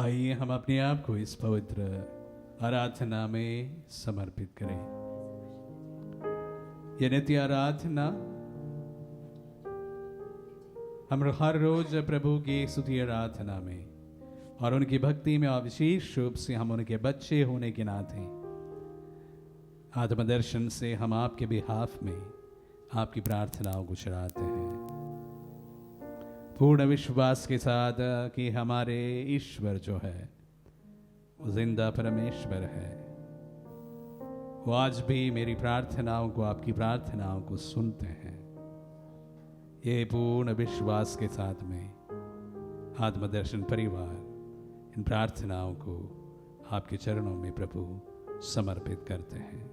आइए हम अपने आप को इस पवित्र आराधना में समर्पित करें। यह नित्य आराधना हम हर रोज प्रभु की स्तुति आराधना में और उनकी भक्ति में और विशेष रूप से हम उनके बच्चे होने के नाते आत्मदर्शन से हम आपके बिहाफ में आपकी प्रार्थनाओं को चढ़ाते हैं, पूर्ण विश्वास के साथ कि हमारे ईश्वर जो है वो जिंदा परमेश्वर है। वो आज भी मेरी प्रार्थनाओं को, आपकी प्रार्थनाओं को सुनते हैं। ये पूर्ण विश्वास के साथ में आत्मदर्शन परिवार इन प्रार्थनाओं को आपके चरणों में प्रभु समर्पित करते हैं।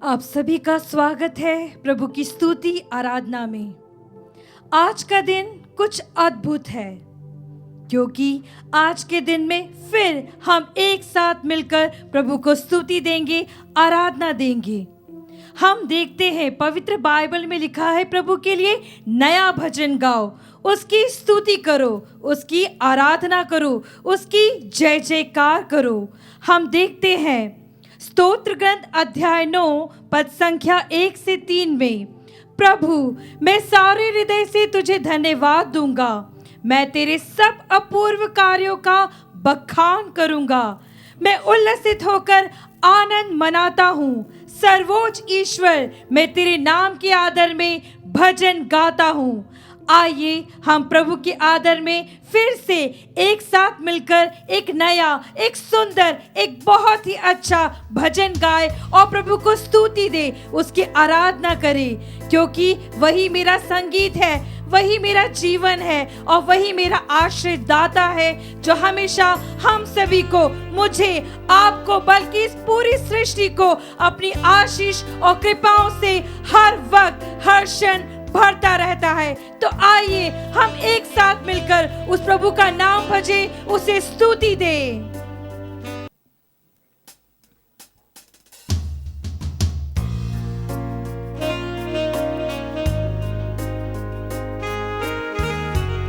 आप सभी का स्वागत है प्रभु की स्तुति आराधना में। आज का दिन कुछ अद्भुत है क्योंकि आज के दिन में फिर हम एक साथ मिलकर प्रभु को स्तुति देंगे, आराधना देंगे। हम देखते हैं पवित्र बाइबल में लिखा है, प्रभु के लिए नया भजन गाओ, उसकी स्तुति करो, उसकी आराधना करो, उसकी जय जयकार करो। हम देखते हैं स्तोत्र ग्रंथ अध्याय 9 पद संख्या 1 से 3 में, प्रभु मैं सारे हृदय से तुझे धन्यवाद दूंगा, मैं तेरे सब अपूर्व कार्यों का बखान करूंगा, मैं उल्लसित होकर आनंद मनाता हूँ। सर्वोच्च ईश्वर, मैं तेरे नाम के आदर में भजन गाता हूँ। आइए हम प्रभु के आदर में फिर से एक साथ मिलकर एक नया, एक सुंदर, एक बहुत ही अच्छा भजन गाए और प्रभु को स्तुति दे, उसकी आराधना करें, क्योंकि वही मेरा संगीत है, वही मेरा जीवन है और वही मेरा आश्रय दाता है, जो हमेशा हम सभी को, मुझे, आपको, बल्कि इस पूरी सृष्टि को अपनी आशीष और कृपाओं से हर वक्त, हर क्षण भरता रहता है। तो आइए हम एक साथ मिलकर उस प्रभु का नाम भजे, उसे स्तुति दें।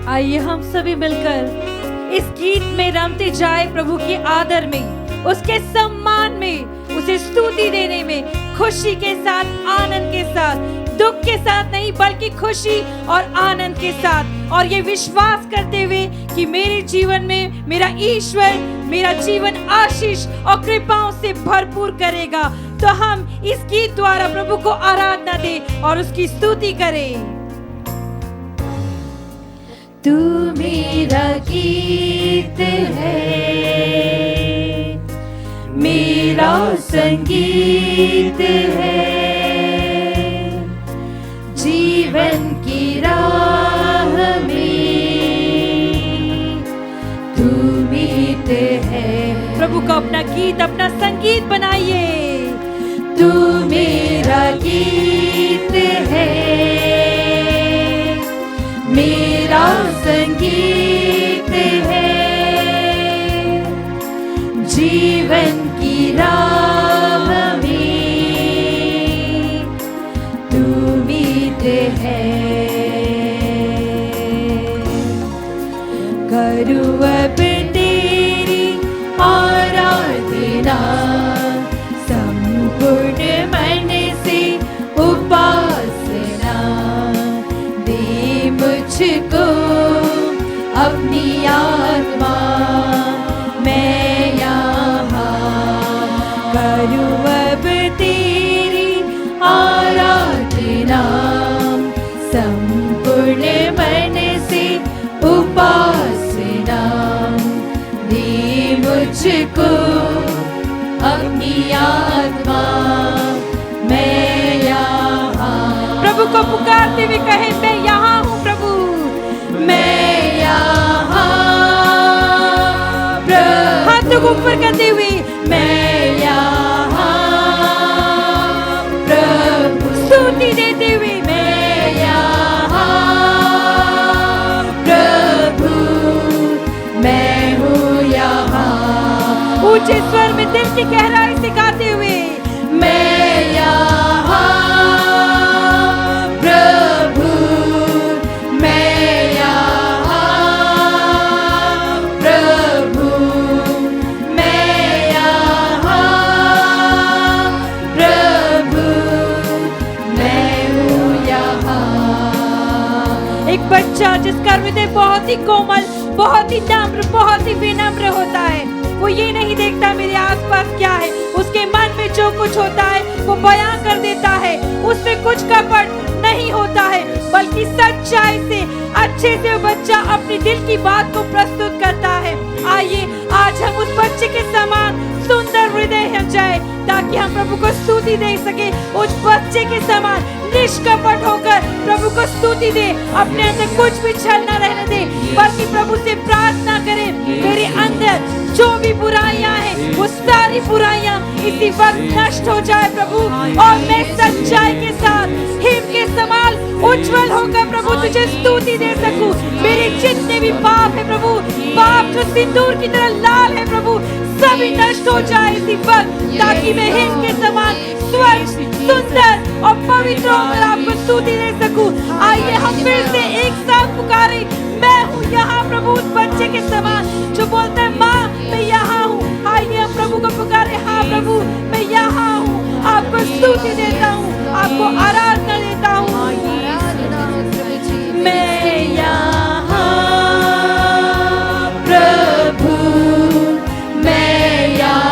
आइए हम सभी मिलकर इस गीत में रमते जाए, प्रभु के आदर में, उसके सम्मान में, उसे स्तुति देने में, खुशी के साथ, आनंद के साथ, दुख के साथ नहीं बल्कि खुशी और आनंद के साथ, और ये विश्वास करते हुए कि मेरे जीवन में मेरा ईश्वर मेरा जीवन आशीष और कृपाओं से भरपूर करेगा। तो हम इस गीत द्वारा प्रभु को आराधना दें और उसकी स्तुति करें। तू मेरा गीत है, मेरा संगीत है, जीवन की राह में तू मीत है। प्रभु को अपना गीत, अपना संगीत बनाइए। तू मेरा गीत है, मेरा संगीत है, जीवन की राह में तू मीत है। करूँ अब तेरी आराधना संपूर्ण मन से उपासना, दे मुझको अपनी आत्मा, मैं यहाँ करूँ अब तेरी आराधना संपूर्ण मन से उपासना, दे मुझको अपनी आत्मा, मैं यहाँ। प्रभु को पुकारते हुए कहे, मैं यहाँ हूँ प्रभु, मैं यहाँ। हाथों को ऊपर करते हुए, मैं यहाँ प्रभु, स्तुति देते हुए, मैं यहाँ प्रभु, मैं हूँ यहाँ। ऊंचे स्वर में दिल की गहराई से गाते हुए, मैं यहाँ प्रभु, मैं यहाँ प्रभु, मैं यहाँ प्रभु, मैं हूँ यहाँ। एक बच्चा जिसका हृदय बहुत ही कोमल, बहुत ही नम्र, बहुत ही विनम्र होता है, वो ये नहीं देखता मेरे आसपास क्या है, उसके मन में जो कुछ होता है वो बयां कर देता है, उसमें कुछ कपट नहीं होता है, बल्कि सच्चाई से, अच्छे से वो बच्चा अपनी दिल की बात को प्रस्तुत करता है। आइए आज हम उस बच्चे के समान सुंदर हृदय हो जाए, ताकि हम प्रभु को स्तुति दे सके। उस बच्चे के समान निष्कपट होकर प्रभु को स्तुति दे, अपने अंदर कुछ भी छल न रहने दे, बल्कि प्रभु से प्रार्थना करें, मेरे अंदर जो भी बुराइयां हैं वो सारी बुराइयां इसी वक्त नष्ट हो जाए प्रभु, और मैं सच्चाई के साथ हिम के समान उज्जवल होकर प्रभु तुझे स्तुति दे सकूं। मेरे जितने भी पाप है प्रभु, पाप जो सिंदूर की तरह लाल है प्रभु, सभी नष्ट हो जाए इसी वक्त, ताकि मैं हिम के समान स्वच्छ, सुंदर और पवित्र होकर आपको स्तुति दे सकूं। आइए हम फिर से एक साथ पुकारें, मैं हूँ यहाँ प्रभु, उस बच्चे के समान जो बोलता है माँ मैं यहाँ हूँ। आइए हम प्रभु को पुकारे, हाँ प्रभु मैं यहाँ हूँ, आपको स्तुति देता हूँ, आपको आराधना देता हूँ। मैं यहाँ प्रभु, मैं यहाँ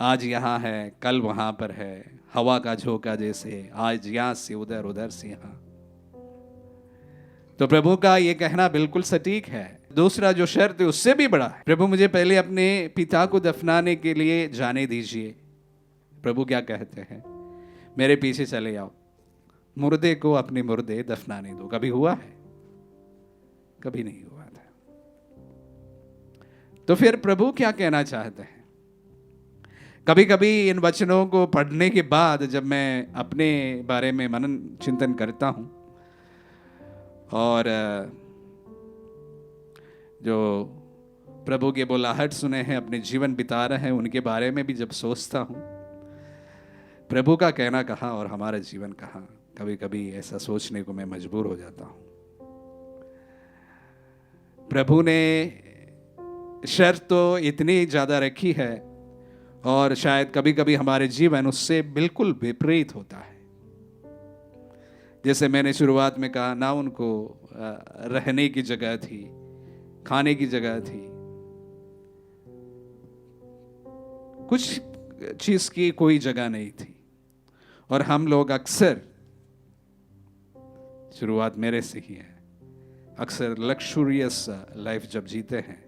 आज यहाँ है, कल वहाँ पर है, हवा का झोंका जैसे, आज यहाँ से उधर, उधर से यहाँ। तो प्रभु का ये कहना बिल्कुल सटीक है। दूसरा जो शर्त है उससे भी बड़ा है, प्रभु मुझे पहले अपने पिता को दफनाने के लिए जाने दीजिए। प्रभु क्या कहते हैं, मेरे पीछे चले आओ, मुर्दे को अपने मुर्दे दफनाने दो। कभी हुआ है? कभी नहीं हुआ था। तो फिर प्रभु क्या कहना चाहते हैं? कभी कभी इन वचनों को पढ़ने के बाद जब मैं अपने बारे में मनन चिंतन करता हूं और जो प्रभु के बुलाहट सुने हैं, अपने जीवन बिता रहे हैं, उनके बारे में भी जब सोचता हूं, प्रभु का कहना कहाँ और हमारा जीवन कहाँ, कभी कभी ऐसा सोचने को मैं मजबूर हो जाता हूं। प्रभु ने शर्त तो इतनी ज़्यादा रखी है और शायद कभी कभी हमारे जीवन उससे बिल्कुल विपरीत होता है। जैसे मैंने शुरुआत में कहा, ना उनको रहने की जगह थी, खाने की जगह थी, कुछ चीज की कोई जगह नहीं थी। और हम लोग अक्सर, शुरुआत मेरे से ही है, अक्सर लक्सुरियस लाइफ जब जीते हैं,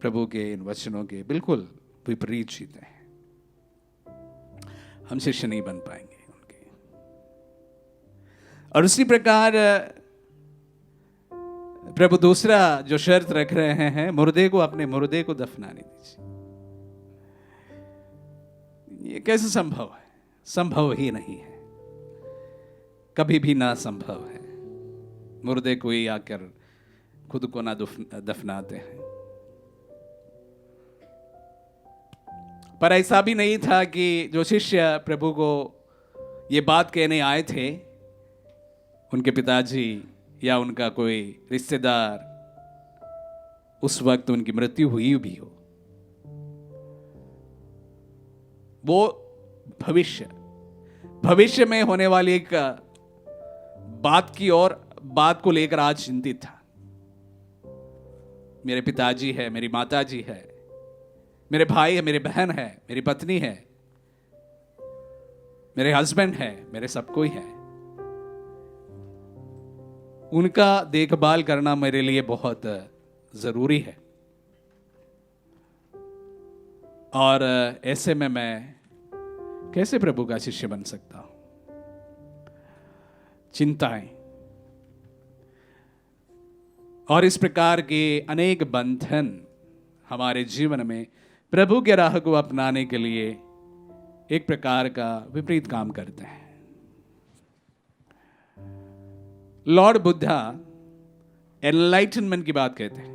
प्रभु के इन वचनों के बिल्कुल विपरीत जीते हैं, हम शिष्य नहीं बन पाएंगे उनके। और उसी प्रकार प्रभु दूसरा जो शर्त रख रहे हैं, मुर्दे को अपने मुर्दे को दफनाने दीजिए। ये कैसे संभव है? संभव ही नहीं है, कभी भी ना संभव है। मुर्दे को ही आकर खुद को ना दफनाते हैं। पर ऐसा भी नहीं था कि जो शिष्य प्रभु को ये बात कहने आए थे, उनके पिताजी या उनका कोई रिश्तेदार उस वक्त उनकी मृत्यु हुई भी हो। वो भविष्य में होने वाली एक बात की और बात को लेकर आज चिंतित था। मेरे पिताजी है, मेरी माताजी है, मेरे भाई है, मेरी बहन है, मेरी पत्नी है, मेरे हस्बैंड है, मेरे सब कोई है। उनका देखभाल करना मेरे लिए बहुत जरूरी है। और ऐसे में मैं कैसे प्रभु का शिष्य बन सकता हूं? चिंताएं और इस प्रकार के अनेक बंधन हमारे जीवन में प्रभु के राह को अपनाने के लिए एक प्रकार का विपरीत काम करते हैं। लॉर्ड बुद्धा एनलाइटनमेंट की बात कहते हैं,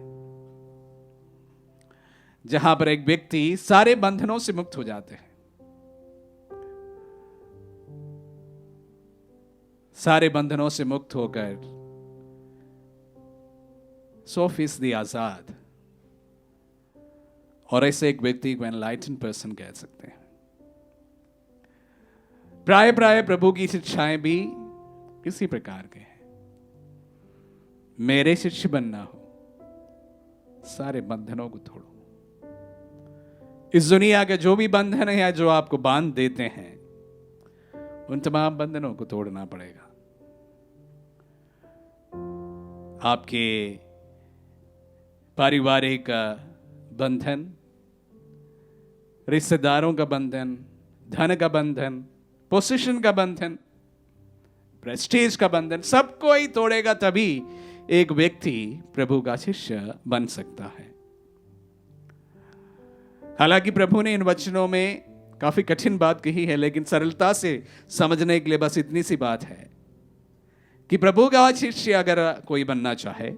जहां पर एक व्यक्ति सारे बंधनों से मुक्त हो जाते हैं, सारे बंधनों से मुक्त होकर 100% आजाद। और ऐसे एक व्यक्ति को एनलाइटन पर्सन कह सकते हैं। प्राय प्रभु की शिक्षाएं भी इसी प्रकार के हैं। मेरे शिष्य बनना हो, सारे बंधनों को तोड़ो। इस दुनिया के जो भी बंधन है जो आपको बांध देते हैं, उन तमाम बंधनों को तोड़ना पड़ेगा। आपके पारिवारिक बंधन, रिश्तेदारों का बंधन, धन का बंधन, पोजीशन का बंधन, प्रेस्टीज का बंधन, सबको ही तोड़ेगा, तभी एक व्यक्ति प्रभु का शिष्य बन सकता है। हालांकि प्रभु ने इन वचनों में काफी कठिन बात कही है, लेकिन सरलता से समझने के लिए बस इतनी सी बात है कि प्रभु का शिष्य अगर कोई बनना चाहे,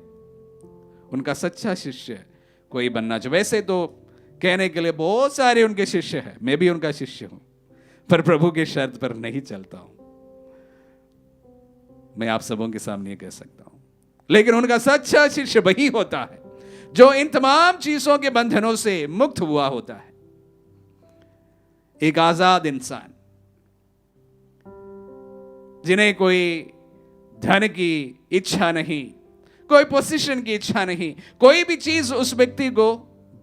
उनका सच्चा शिष्य कोई बनना चाहे, वैसे तो कहने के लिए बहुत सारे उनके शिष्य हैं, मैं भी उनका शिष्य हूं, पर प्रभु के शर्त पर नहीं चलता हूं। मैं आप सबों के सामने कह सकता हूं, लेकिन उनका सच्चा शिष्य वही होता है जो इन तमाम चीजों के बंधनों से मुक्त हुआ होता है। एक आजाद इंसान, जिन्हें कोई धन की इच्छा नहीं, कोई पोजीशन की इच्छा नहीं, कोई भी चीज उस व्यक्ति को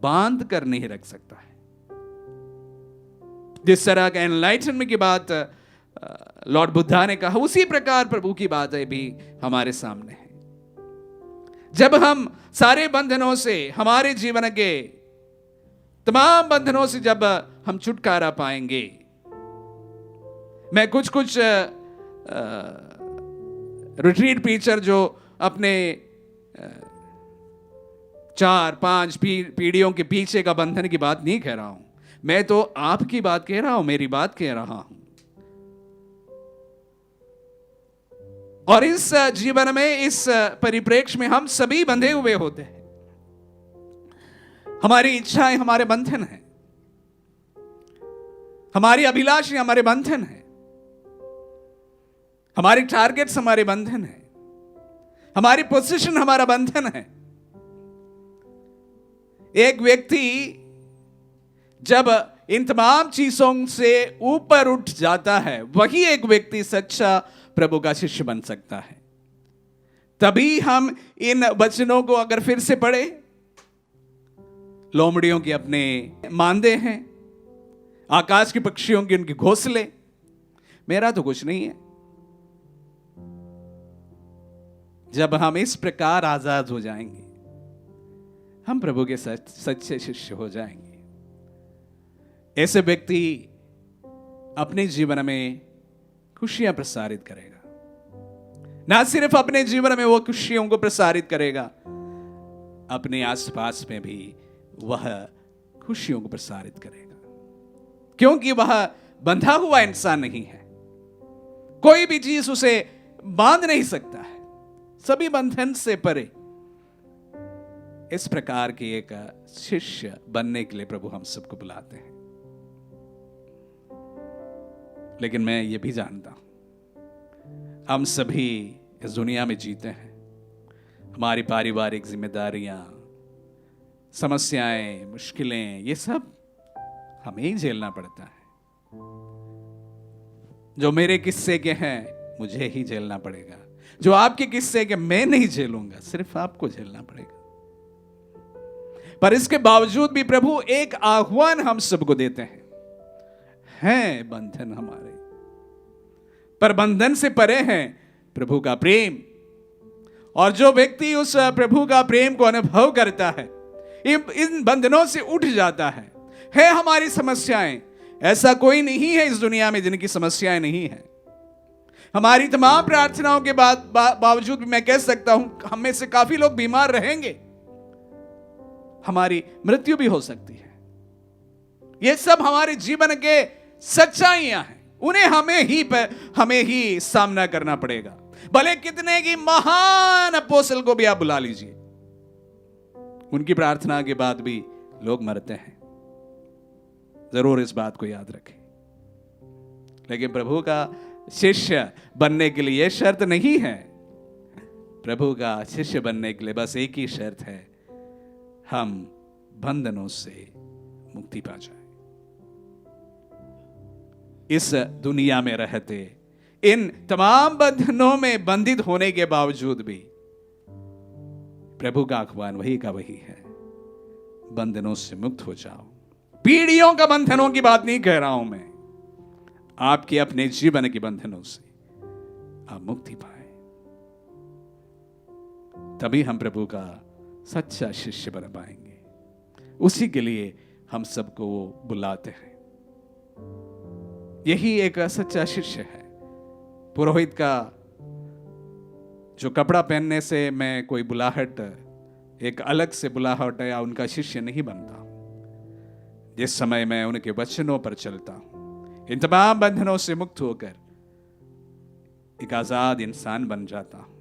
बांध कर नहीं रख सकता है। जिस तरह का एनलाइटनमेंट की बात लॉर्ड बुद्धा ने कहा, उसी प्रकार प्रभु की बातें भी हमारे सामने हैं। जब हम सारे बंधनों से, हमारे जीवन के तमाम बंधनों से जब हम छुटकारा पाएंगे, मैं कुछ रिट्रीट टीचर जो अपने 4-5 पीढ़ियों के पीछे का बंधन की बात नहीं कह रहा हूं, मैं तो आपकी बात कह रहा हूं, मेरी बात कह रहा हूं। और इस जीवन में, इस परिप्रेक्ष्य में हम सभी बंधे हुए होते हैं। हमारी इच्छाएं हमारे बंधन हैं, हमारी अभिलाषें हमारे बंधन हैं, हमारे टारगेट्स हमारे बंधन हैं, हमारी पोजीशन हमारा बंधन है। एक व्यक्ति जब इन तमाम चीजों से ऊपर उठ जाता है, वही एक व्यक्ति सच्चा प्रभु का शिष्य बन सकता है। तभी हम इन वचनों को अगर फिर से पढ़े, लोमड़ियों के अपने मांदे हैं, आकाश के पक्षियों के उनके घोंसले, मेरा तो कुछ नहीं है। जब हम इस प्रकार आजाद हो जाएंगे, हम प्रभु के सच्चे शिष्य हो जाएंगे। ऐसे व्यक्ति अपने जीवन में खुशियां प्रसारित करेगा। ना सिर्फ अपने जीवन में वो खुशियों को प्रसारित करेगा, अपने आसपास में भी वह खुशियों को प्रसारित करेगा, क्योंकि वह बंधा हुआ इंसान नहीं है। कोई भी चीज उसे बांध नहीं सकता है, सभी बंधन से परे। इस प्रकार के एक शिष्य बनने के लिए प्रभु हम सबको बुलाते हैं। लेकिन मैं ये भी जानता हूं, हम सभी इस दुनिया में जीते हैं। हमारी पारिवारिक जिम्मेदारियां, समस्याएं, मुश्किलें, ये सब हमें ही झेलना पड़ता है। जो मेरे किस्से के हैं, मुझे ही झेलना पड़ेगा। जो आपके किस्से के, मैं नहीं झेलूंगा, सिर्फ आपको झेलना पड़ेगा। पर इसके बावजूद भी प्रभु एक आह्वान हम सबको देते हैं बंधन हमारे, पर बंधन से परे हैं प्रभु का प्रेम। और जो व्यक्ति उस प्रभु का प्रेम को अनुभव करता है, इन बंधनों से उठ जाता है हमारी समस्याएं। ऐसा कोई नहीं है इस दुनिया में जिनकी समस्याएं नहीं है। हमारी तमाम प्रार्थनाओं के बावजूद भी मैं कह सकता हूं, हम में से काफी लोग बीमार रहेंगे, हमारी मृत्यु भी हो सकती है। ये सब हमारे जीवन के सच्चाइयां हैं, उन्हें हमें ही सामना करना पड़ेगा। भले कितने की महान अपोस्तल को भी आप बुला लीजिए, उनकी प्रार्थना के बाद भी लोग मरते हैं। जरूर इस बात को याद रखें। लेकिन प्रभु का शिष्य बनने के लिए यह शर्त नहीं है। प्रभु का शिष्य बनने के लिए बस एक ही शर्त है, हम बंधनों से मुक्ति पा जाए। इस दुनिया में रहते इन तमाम बंधनों में बंधित होने के बावजूद भी प्रभु का आह्वान वही का वही है, बंधनों से मुक्त हो जाओ। पीढ़ियों का बंधनों की बात नहीं कह रहा हूं मैं, आपके अपने जीवन के बंधनों से आप मुक्ति पाए, तभी हम प्रभु का सच्चा शिष्य बन पाएंगे। उसी के लिए हम सबको वो बुलाते हैं। यही एक सच्चा शिष्य है। पुरोहित का जो कपड़ा पहनने से मैं कोई बुलाहट, एक अलग से बुलाहट या उनका शिष्य नहीं बनता। जिस समय मैं उनके वचनों पर चलता हूं, इन तमाम बंधनों से मुक्त होकर एक आजाद इंसान बन जाता हूं,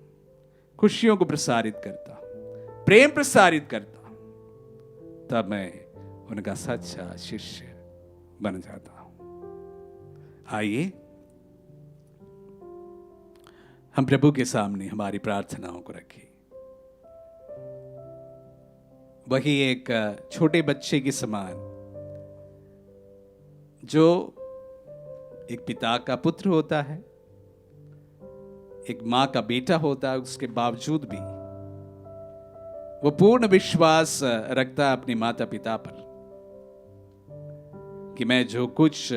खुशियों को प्रसारित करता हूं, प्रेम प्रसारित करता हूं, तब मैं उनका सच्चा शिष्य बन जाता हूं। आइए हम प्रभु के सामने हमारी प्रार्थनाओं को रखें। वही एक छोटे बच्चे के समान जो एक पिता का पुत्र होता है, एक मां का बेटा होता है, उसके बावजूद भी वो पूर्ण विश्वास रखता है अपने माता पिता पर कि मैं जो कुछ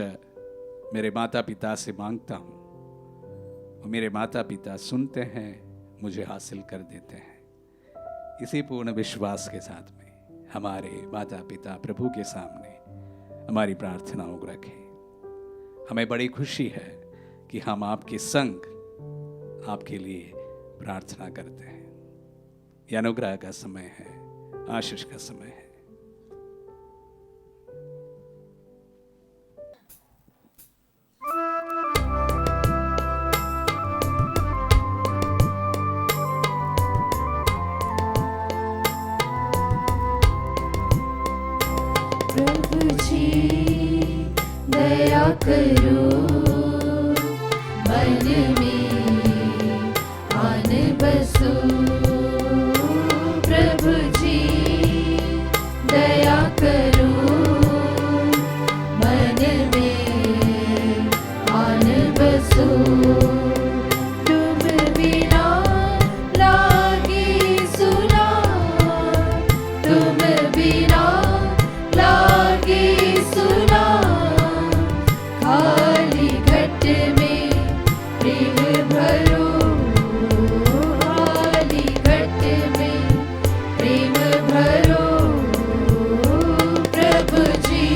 मेरे माता पिता से मांगता हूँ वो मेरे माता पिता सुनते हैं, मुझे हासिल कर देते हैं। इसी पूर्ण विश्वास के साथ में हमारे माता पिता प्रभु के सामने हमारी प्रार्थनाओं को रखें। हमें बड़ी खुशी है कि हम आपके संग आपके लिए प्रार्थना करते हैं। यह अनुग्रह का समय है, आशीष का समय है। प्रभु जी दया करो, मन में आन बसो। प्रभु जी दया करो, मन में आन बसो। तुम बिना लागे सुना, तुम बिना लागे सुना। खाली घट में प्रेम भरो, खाली घट में प्रेम भरो। प्रभु जी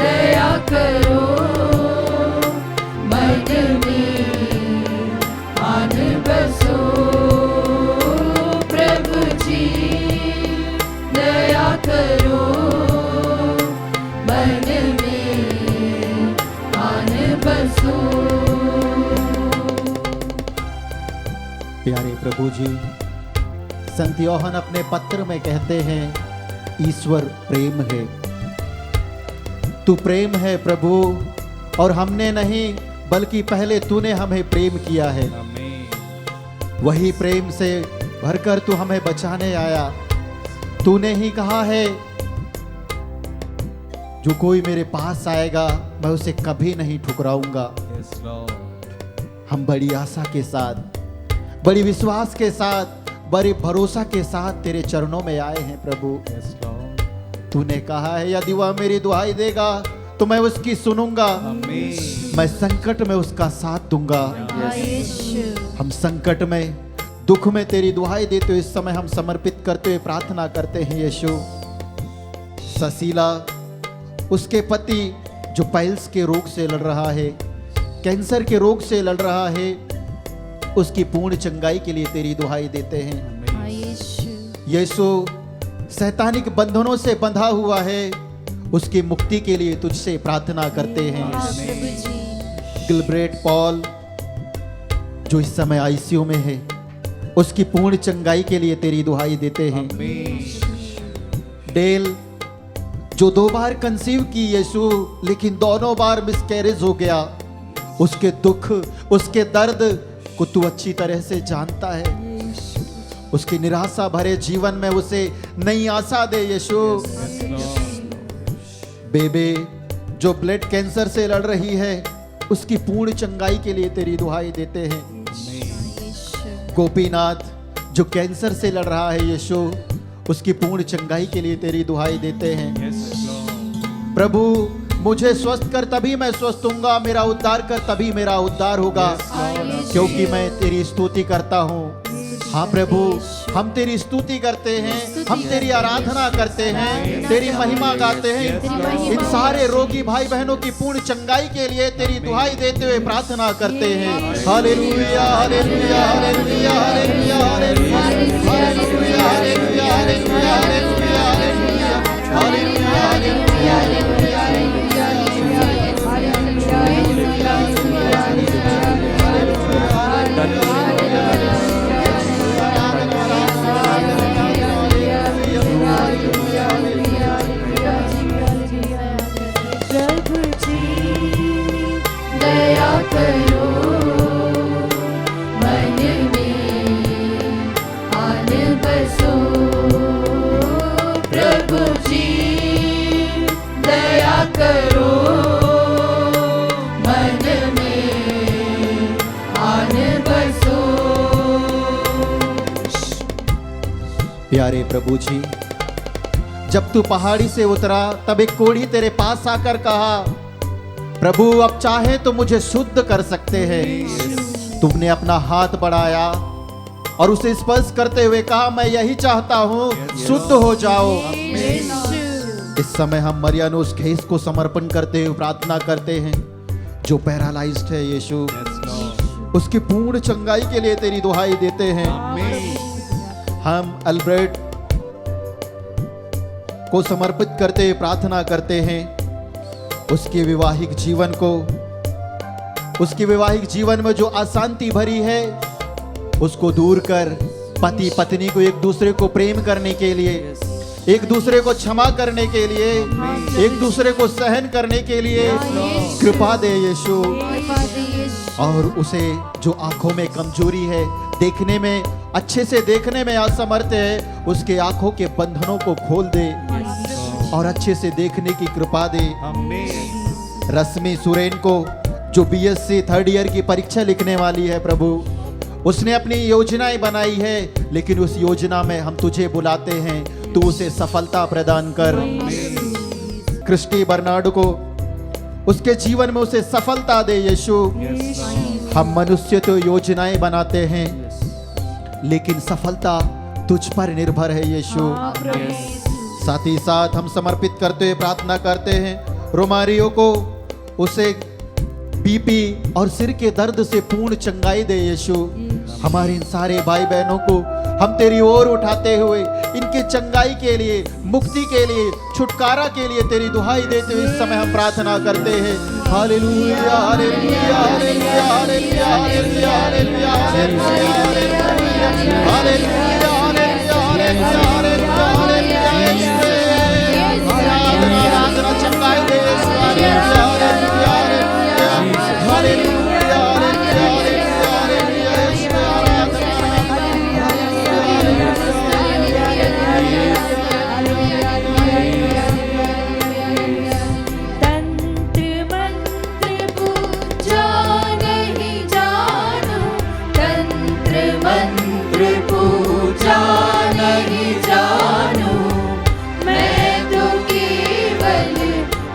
दया करो, मन में आन बसो। प्रभु जी दया करो, मन में आन बसो। प्यारे प्रभु जी, संत यूहन्ना अपने पत्र में कहते हैं ईश्वर प्रेम है। तू प्रेम है प्रभु, और हमने नहीं बल्कि पहले तूने हमें प्रेम किया है। आमीन। वही प्रेम से भरकर तू हमें बचाने आया। तूने ही कहा है जो कोई मेरे पास आएगा मैं उसे कभी नहीं ठुकराऊंगा। Yes, Lord. हम बड़ी आशा के साथ, बड़ी विश्वास के साथ, बड़े भरोसा के साथ तेरे चरणों में आए हैं प्रभु। Yes, Lord. तूने कहा है यदि वह मेरी दुहाई देगा तो मैं उसकी सुनूंगा, आमीन। मैं संकट में उसका साथ दूंगा। यीशु हम संकट में, दुख में तेरी दुहाई देते हुए इस समय हम समर्पित करते हुए प्रार्थना करते हैं यीशु। ससीला, उसके पति जो पाइल्स के रोग से लड़ रहा है, कैंसर के रोग से लड़ रहा है, उसकी पूर्ण चंगाई के लिए तेरी दुहाई देते हैं यीशु यीशु। शैतानिक बंधनों से बंधा हुआ है, उसकी मुक्ति के लिए तुझसे प्रार्थना करते हैं। प्रभु जी गिलब्रेट पॉल जो इस समय आईसीयू में है, उसकी पूर्ण चंगाई के लिए तेरी दुहाई देते हैं। डेल जो 2 बार कंसीव की यीशु, लेकिन दोनों बार मिसकैरेज हो गया, उसके दुख, उसके दर्द को तू अच्छी तरह से जानता है। उसकी निराशा भरे जीवन में उसे नई आशा दे यीशु। बेबे जो ब्लड कैंसर से लड़ रही है, उसकी पूर्ण चंगाई के लिए तेरी दुहाई देते हैं। गोपीनाथ जो कैंसर से लड़ रहा है यीशु, उसकी पूर्ण चंगाई के लिए तेरी दुहाई देते हैं। Yes, Lord. प्रभु मुझे स्वस्थ कर तभी मैं स्वस्थ होऊंगा, मेरा उद्धार कर तभी मेरा उद्धार होगा, क्योंकि मैं तेरी स्तुति करता हूँ। हाँ प्रभु, हम तेरी स्तुति करते हैं, हम तेरी आराधना करते हैं, तेरी महिमा गाते हैं। इन सारे रोगी भाई बहनों की पूर्ण चंगाई के लिए तेरी दुहाई देते हुए प्रार्थना करते हैं। Hallelujah hallelujah hallelujah hallelujah hallelujah hallelujah hallelujah hallelujah hallelujah hallelujah प्रभु जी दया करो, मन में आन बसो। प्रभु जी दया करो, मन में आन बसो। प्यारे प्रभु जी, जब तू पहाड़ी से उतरा तब एक कोढ़ी तेरे पास आकर कहा, प्रभु अब चाहे तो मुझे शुद्ध कर सकते हैं। तुमने अपना हाथ बढ़ाया और उसे स्पर्श करते हुए कहा, मैं यही चाहता हूँ, शुद्ध हो जाओ। इस समय हम मरियानुस घेस को समर्पण करते हुए प्रार्थना करते हैं, जो पैरालाइज्ड है यीशु, उसकी पूर्ण चंगाई के लिए तेरी दुहाई देते हैं। हम अल्ब्रेट को समर्पित करते हुए प्रार्थना करते हैं, उसके वैवाहिक जीवन में जो अशांति भरी है उसको दूर कर, पति पत्नी को एक दूसरे को प्रेम करने के लिए, एक दूसरे को क्षमा करने के लिए, एक दूसरे को सहन करने के लिए कृपा दे यीशु। और उसे जो आंखों में कमजोरी है, देखने में अच्छे से देखने में असमर्थ है, उसके आंखों के बंधनों को खोल दे और अच्छे से देखने की कृपा दे। रश्मि सुरेन को जो बीएससी 3rd ईयर की परीक्षा लिखने वाली है प्रभु, उसने अपनी योजनाएं बनाई है, लेकिन उस योजना में हम तुझे बुलाते हैं, तू उसे सफलता प्रदान कर। क्रिस्टी बर्नार्ड को उसके जीवन में उसे सफलता दे यीशु। हम मनुष्य तो योजनाएं बनाते हैं, लेकिन सफलता तुझ पर निर्भर है यीशु। साथ ही साथ हम समर्पित करते हुए प्रार्थना करते हैं, रोमारियो को उसे बीपी और सिर के दर्द से पूर्ण चंगाई दे यीशु। हमारे इन सारे भाई बहनों को हम तेरी ओर उठाते हुए इनके चंगाई के लिए, मुक्ति के लिए, छुटकारा के लिए तेरी दुहाई देते हुए इस समय हम प्रार्थना करते हैं। Hallelujah hallelujah hallelujah hallelujah hallelujah hallelujah hallelujah hallelujah चंगाई दे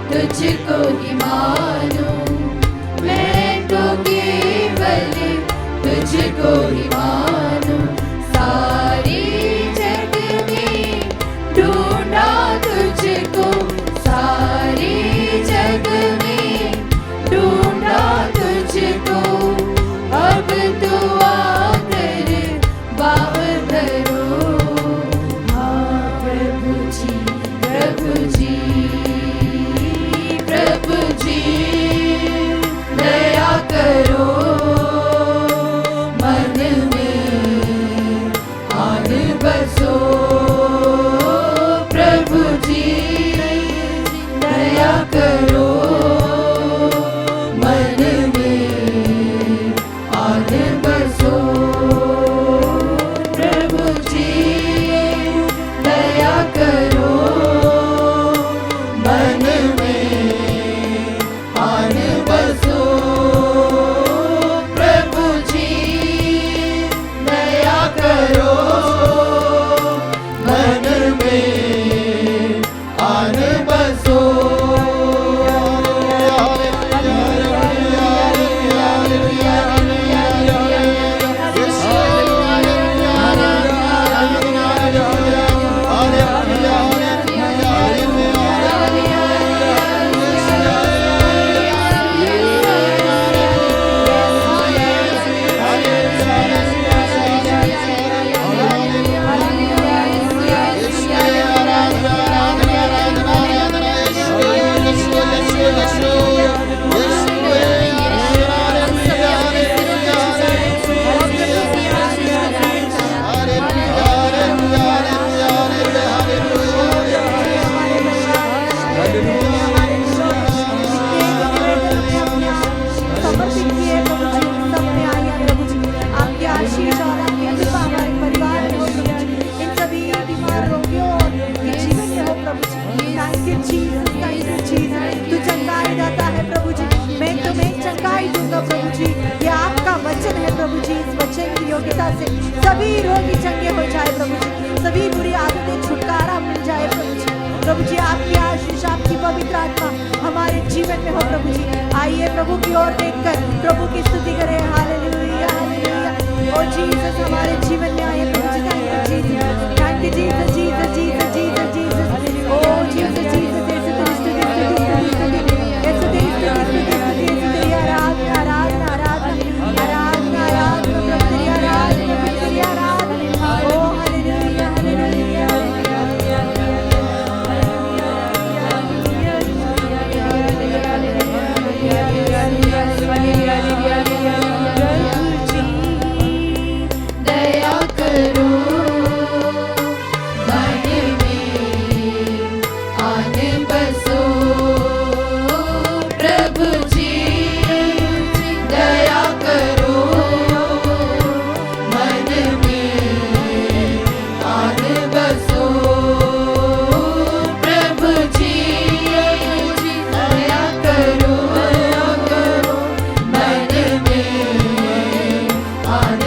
तुझको ही मानूं, मैं तो केवल तुझको ही मानूं। सारे जग में ढूंढा तुझको, सारे जग में ढूंढा तुझको। अब तो आकर बाह धरो, हाँ प्रभु जी, प्रभु जी, प्रभु जी दया करो। मन में आन बसो, प्रभु जी दया करो। मन में आन बसो, प्रभु जी दया करो। मन में आन बसो, प्रभु जी दया करो। मन में आन बसो। समर्पित किए प्रभु जी, सबने आया प्रभु जी, आपकी आशीष और आपकी कृपा हमारे परिवार में हो प्रभु जी। इन सभी बीमार रोगियों के जीवन में हो प्रभु जी। Thank you Jesus, thank you Jesus. तू चंगाई दाता है प्रभु जी, मैं तुम्हें चंगाई दूंगा प्रभु जी। ये आपका वचन है प्रभु जी, इस वचन की योग्यता से सभी रोगी चंगे हो जाए प्रभु जी, सभी बुरी आदतें छुटकारा मिल जाए प्रभु जी। प्रभु की स्तुति करें। Hallelujah hallelujah. ओ जीसस हमारे जीवन में आए प्रभु जी। Thank you Jesus, Jesus Jesus Jesus Jesus. O Jesus Jesus Yeshu तेरी स्तुति स्तुति स्तुति स्तुति यीशु तेरी स्तुति स्तुति स्तुति यीशु तेरी आराधना आराधना आराधना आराधना आराधना प्रभु तेरी आराधना प्रभु तेरी आराधना। ओ हालेलुया हालेलुया। दया करो मन में आन बसो प्रभु जी। दया करो मन में आन बसो प्रभु जी। दया करो मन में आन